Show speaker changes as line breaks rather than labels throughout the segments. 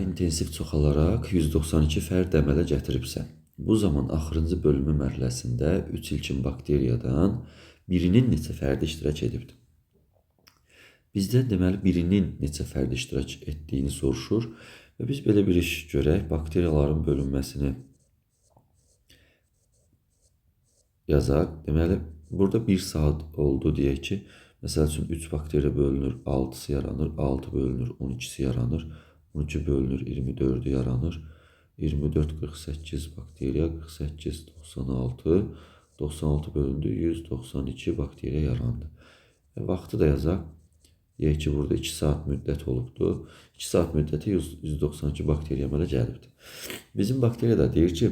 intensiv çoxalaraq 192 fərd əmələ gətiribsə, bu zaman axırıncı bölünmə mərhələsində 3 ilkin bakteriyadan birinin neçə fərdi iştirak edibdir? Bizdən deməli birinin neçə fərdi iştirak etdiyini soruşur və biz belə bir iş görək. Bakteriyaların bölünməsini yazaq. Deməli, burada 1 saat oldu deyək ki, məsəl üçün 3 bakteriya bölünür, 6'sı yaranır, 6 bölünür, 12'si yaranır, 12 bölünür, 24'ü yaranır, 24, 48 bakteriya, 48, 96, 96 bölündü, 192 bakteriya yarandı. Vaxtı da yazaq. Deyək ki, burada 2 saat müddət olubdur. 2 saat müddəti 192 bakteriya əmələ gəlibdir. Bizim bakteriya da deyir ki,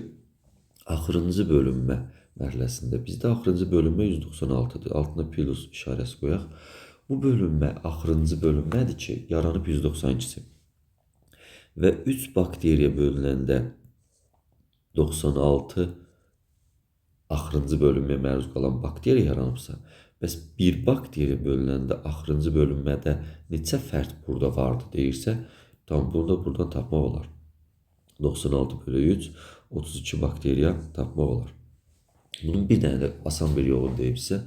axırıncı bölünmə mərhələsində. Bizdə axırıncı bölünmə 196'dır. Altına plus işarəsi qoyaq. Bu bölünmə axırıncı bölünmədir ki, yaranıb 192'si. Və 3 bakteriya bölünəndə 96 axırıncı bölünməyə məruz qalan bakteriya yaranıbsa, bəs bir bakteriya bölünəndə axırıncı bölünmədə neçə fərd burada vardı deyirsə, tam bunu da buradan tapmaq olar. 96 bölü 3, 32 bakteriya tapmaq olar. Bunun bir dənə də asan bir yolu deyibsə,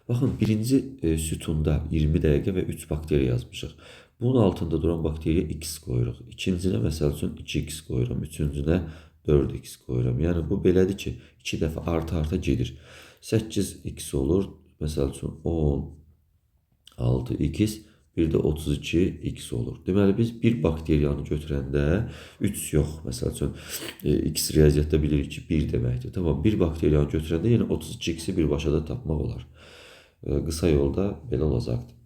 baxın, birinci sütunda 20 dəqiqə və 3 bakteriya yazmışıq. Bunun altında duran bakteriya x qoyuruq. İkincinə məsəl üçün 2x qoyuram. Üçüncünə 4x qoyuram. Yəni bu belədir ki, 2 dəfə arta gedir. 8x olur. Məsəl üçün 16x, bir də 32x olur. Deməli biz bir bakteriyanı götürəndə 3 yox. Məsəl üçün x riyaziyyatda bilirik ki 1 deməkdir. Tamam, bir bakteriyanı götürəndə yenə 32x'i birbaşa da tapmaq olar. Qısa yolda belə olacaqdır.